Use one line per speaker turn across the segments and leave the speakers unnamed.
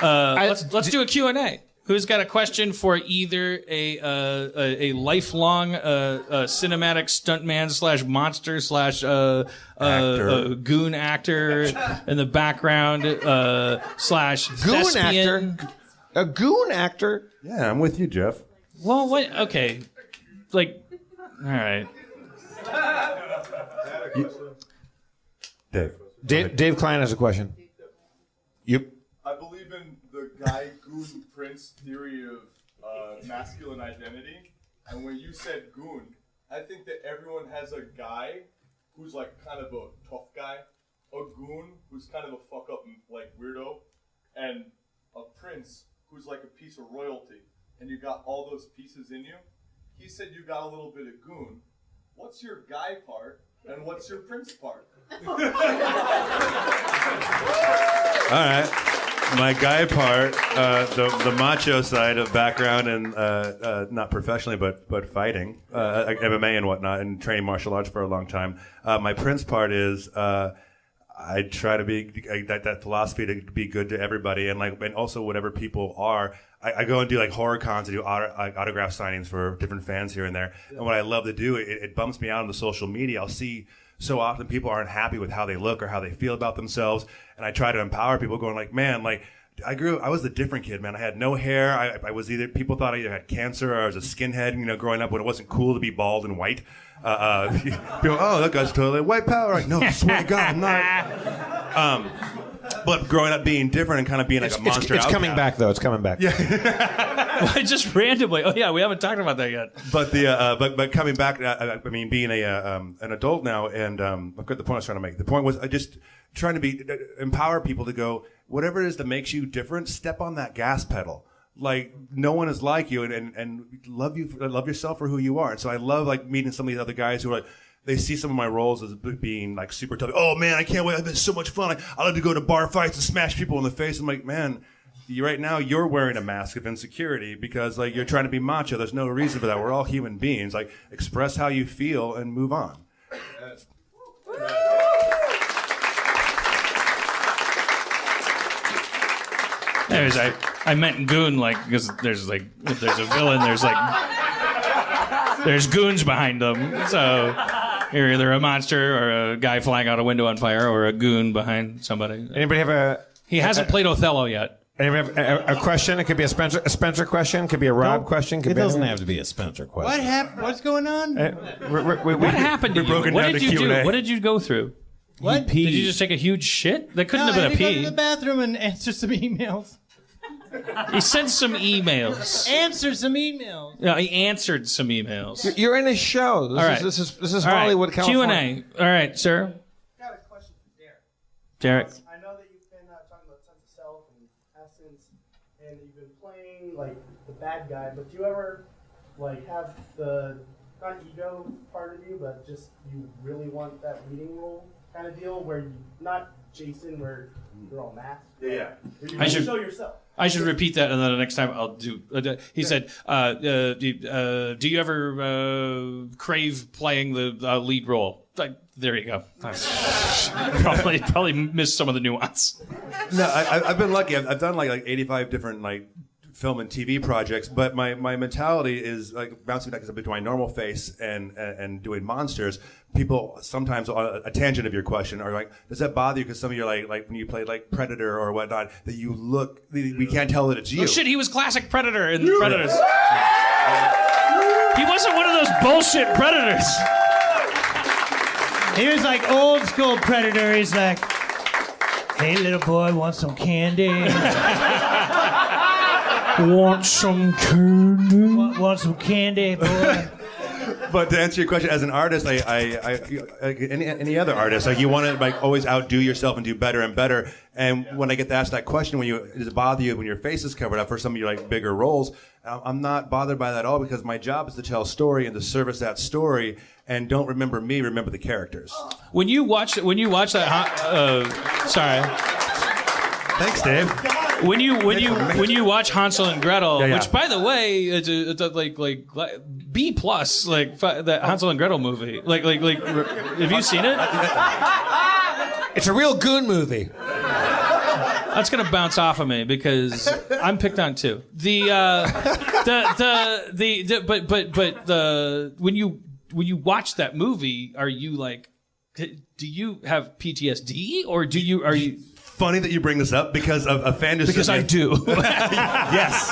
Let's do a Q&A. Who's got a question for either a lifelong cinematic stuntman / monster / goon actor in the background /
goon
thespian?
Actor? A goon actor?
Yeah, I'm with you, Jeff.
Well, what? Okay, like, all right.
Dave Klein has a question. You.
I believe in the guy goon prince theory of masculine identity, and when you said goon, I think that everyone has a guy who's like kind of a tough guy, a goon who's kind of a fuck up like weirdo, and a prince who's like a piece of royalty, and you got all those pieces in you. He said you got a little bit of goon. What's your guy part, and what's your prince part?
All right. My guy part, the macho side of background and not professionally, but fighting, MMA and whatnot, and training martial arts for a long time. My prince part is I try to be that philosophy to be good to everybody, and also whatever people are. I go and do like horror cons and do autograph signings for different fans here and there. And what I love to do, it bumps me out on the social media. I'll see so often people aren't happy with how they look or how they feel about themselves, and I try to empower people, going like, man, like I was the different kid, man. I had no hair. I was either, people thought I either had cancer or I was a skinhead, growing up when it wasn't cool to be bald and white. People, oh, that guy's totally white power. Like, no, I swear to God, I'm not. But growing up being different and kind of being like a monster
It's coming back, though. It's coming back.
Yeah.
Well, just randomly. Oh, yeah, we haven't talked about that yet.
But but coming back, I mean, being an adult now, and I've got the point I was trying to make. The point was I just trying to empower people to go, whatever it is that makes you different, step on that gas pedal. Like, no one is like you, and love yourself for who you are. And so I love like meeting some of these other guys who are like, they see some of my roles as being like super tough. Oh man, I can't wait! I've been so much fun. I love to go to bar fights and smash people in the face. I'm like, man, right now you're wearing a mask of insecurity because like you're trying to be macho. There's no reason for that. We're all human beings. Like, express how you feel and move on.
I meant goon, like, because there's like, if there's a villain, there's goons behind them. So you're either a monster or a guy flying out a window on fire or a goon behind somebody.
Anybody have
He hasn't played Othello yet.
Anybody have a question? It could be a Spencer question. It could be a Rob question.
It doesn't have to be a Spencer question.
What happened? What's going on?
What happened to you? What did you do? What did you go through?
What?
Did you just take a huge shit? That couldn't have been a pee.
I had to go to the bathroom and answer some emails.
He sent some emails.
Answer some emails.
Yeah, he answered some emails.
You're in a show. This is Hollywood, California.
Q&A. All right, sir.
Got a question for
Derek.
I know that you've been talking about sense of self and essence, and you've been playing like the bad guy. But do you ever like have the not ego part of you, but just you really want that leading role kind of deal, where you not Jason, where you're all masked.
Yeah.
Where you really show yourself.
I should repeat that, and then the next time I'll do. He said, "Do you ever crave playing the lead role?" There you go. Probably missed some of the nuance.
No, I've been lucky. I've done like 85 different like film and TV projects, but my mentality is like bouncing back between my normal face and doing monsters. People sometimes, a tangent of your question, are like, does that bother you? Because some of you are like when you play like Predator or whatnot, that you look, we can't tell that it's you.
Oh shit, he was classic Predator in Predators. He wasn't one of those bullshit Predators.
He was like old school Predator. He's like, hey little boy, want some candy? Want some candy? Want some candy, boy?
But to answer your question, as an artist, any other artist, like you want to like always outdo yourself and do better and better. And when I get to ask that question, does it bother you when your face is covered up for some of your like bigger roles? I'm not bothered by that at all, because my job is to tell a story and to service that story. And don't remember me, remember the characters.
When you watch that, sorry.
Thanks, Dave.
When you watch Hansel and Gretel,
yeah.
which by the way, it's like B+, like that Hansel and Gretel movie. Like, have you seen it?
It's a real goon movie.
That's gonna bounce off of me because I'm picked on too. When you watch that movie, are you like, do you have PTSD or are you?
Funny that you bring this up because a fan just
Because I do.
Yes.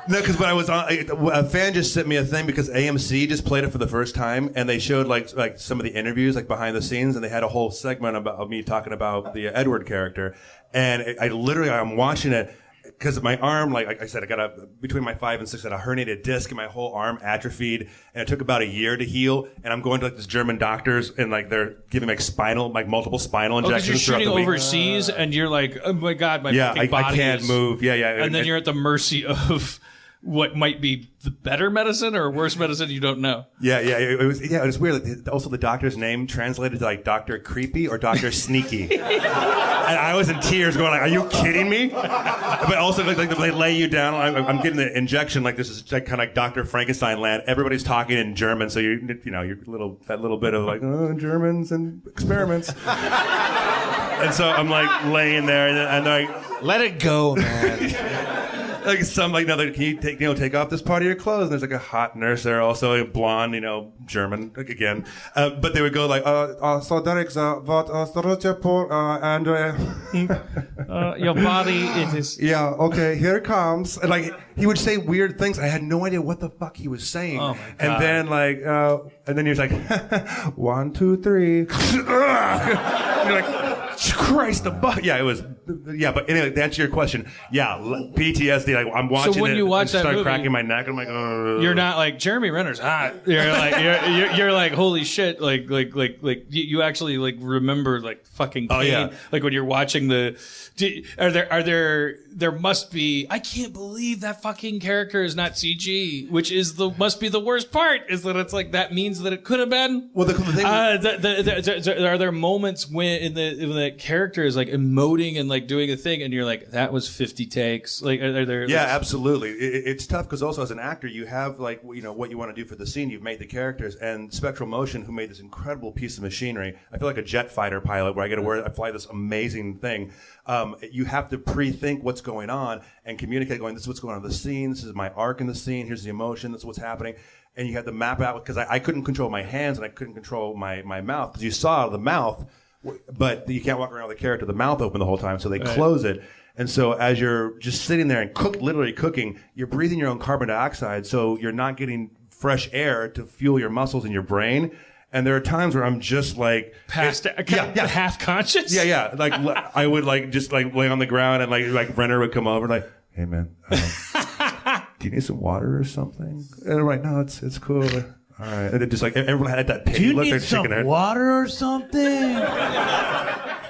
No, because when I was on, a fan just sent me a thing because AMC just played it for the first time, and they showed like some of the interviews like behind the scenes, and they had a whole segment about me talking about the Edward character, and I'm watching it. Because my arm, like I said, between my 5 and 6, I had a herniated disc, and my whole arm atrophied, and it took about a year to heal. And I'm going to like this German doctors, and like they're giving like multiple spinal injections.
Because you're shooting
throughout the week.
overseas, and you're like, oh my god, my fucking body
I can't move. Yeah.
And then you're at the mercy of what might be the better medicine or worse medicine you don't know.
Yeah. It was weird. Like, also, the doctor's name translated to like Dr. Creepy or Dr. Sneaky. And I was in tears going like, are you kidding me? But also, like they lay you down. I'm getting the injection like this is like, kind of like Dr. Frankenstein land. Everybody's talking in German, so you're that little bit of like, Germans and experiments. And so I'm like laying there, and like,
Let it go, man.
like can you take off this part of your clothes? And there's like a hot nurse there, also a blonde, German again. But they would go like, so Derek, what and
Your body, it is.
yeah, okay, here it comes. And like he would say weird things. I had no idea what the fuck he was saying.
Oh my God.
And then and then he was like, 1, 2, 3. And you're like, Christ, the fuck. Yeah, it was. Yeah, but anyway, to answer your question, yeah, PTSD. Like I'm watching.
So when you watch that
start
movie,
cracking my neck, I'm like,
you're not like Jeremy Renner's hot. You're like you're like holy shit. Like you actually like remember like fucking pain.
Oh, yeah.
Like when you're watching there must be. I can't believe that fucking character is not CG, which must be the worst part. Is that it's like that means that it could have been.
Well, the thing.
Are there moments when the character is like emoting and like doing a thing, and you're like, that was 50 takes? Like, are there?
Yeah, absolutely. It's tough because also as an actor, you have like what you want to do for the scene. You've made the characters, and Spectral Motion, who made this incredible piece of machinery. I feel like a jet fighter pilot where I fly this amazing thing. You have to pre-think what's going on and communicate. Going, this is what's going on in the scene. This is my arc in the scene. Here's the emotion. This is what's happening. And you had to map out because I couldn't control my hands and I couldn't control my mouth because you saw the mouth. But you can't walk around with the character, the mouth open the whole time, so they close it. And so as you're just sitting there and literally cooking, you're breathing your own carbon dioxide, so you're not getting fresh air to fuel your muscles in your brain. And there are times where I'm just like
half conscious.
Yeah. Like I would like just like lay on the ground and like Renner would come over like, hey man, do you need some water or something? And I'm like, no, it's cool. All right, and it just like everyone had that pity look.
Do you need some water or something?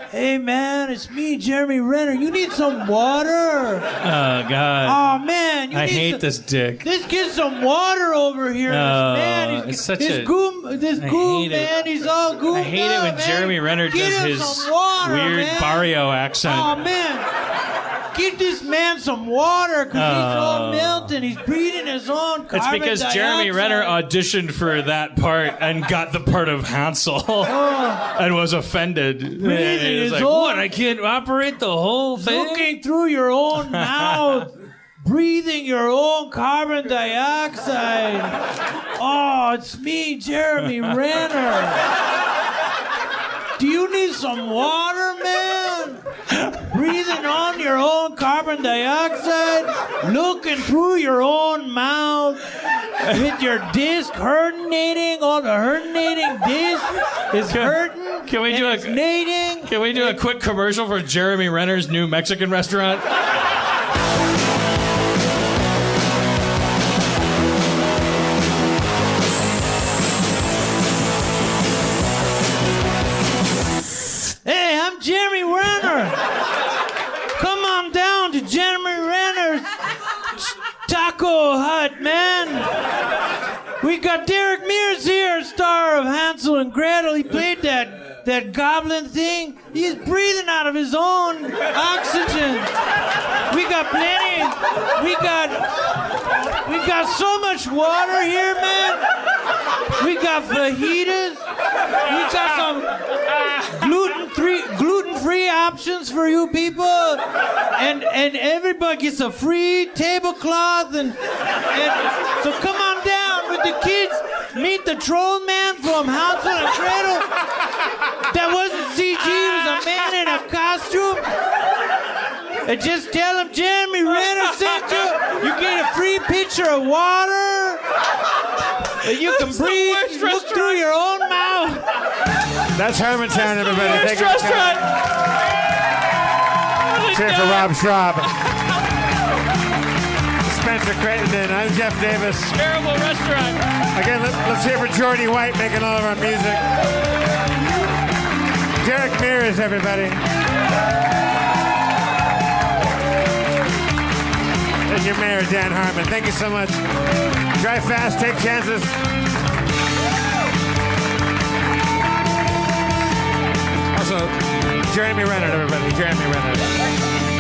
Hey man, it's me, Jeremy Renner. You need some water?
Oh God!
Oh man,
I hate this dick.
Let's get some water over here. Man,
it's such
this goo man, he's all gooed.
I hate it when Jeremy Renner does his
water,
weird
man.
Barrio accent.
Oh man, give this man some water because he's all melting. He's breathing his own carbon
It's because
dioxide.
Jeremy Renner auditioned for that part and got the part of Hansel and was offended.
Breathing
He was
his
like,
own-
what? I can't operate the whole thing?
Looking through your own mouth, breathing your own carbon dioxide. Oh, it's me, Jeremy Renner. Do you need some water, man? Breathing on your own carbon dioxide, looking through your own mouth with your disc herniating. All the herniating disc is hurting.
Can we do a quick commercial for Jeremy Renner's new Mexican restaurant?
Hey, I'm Jeremy Renner. Come on down to Jeremy Renner's Taco Hut, man. We got Derek Mears here, star of Hansel and Gretel. He played that goblin thing. He's breathing out of his own oxygen. We got plenty. We got so much water here, man. We got fajitas. We got some gluten-free free options for you people, and everybody gets a free tablecloth, and so come on down with the kids. Meet the troll man from Hansel and Gretel. That wasn't CG. It was a man in a costume. And just tell him Jeremy Renner sent you. You get a free pitcher of water. And you can breathe. Look through your own mouth.
That's Harmontown, everybody. Thank you.
Restaurant.
Let's hear it for Rob Shrab. Spencer Crittenden. I'm Jeff Davis.
Terrible restaurant.
Again, let's hear for Jordy White making all of our music. Derek Mears, everybody. And your mayor, Dan Harmon. Thank you so much. Drive fast, take chances. Also, Jeremy Renner, everybody. Jeremy Renner.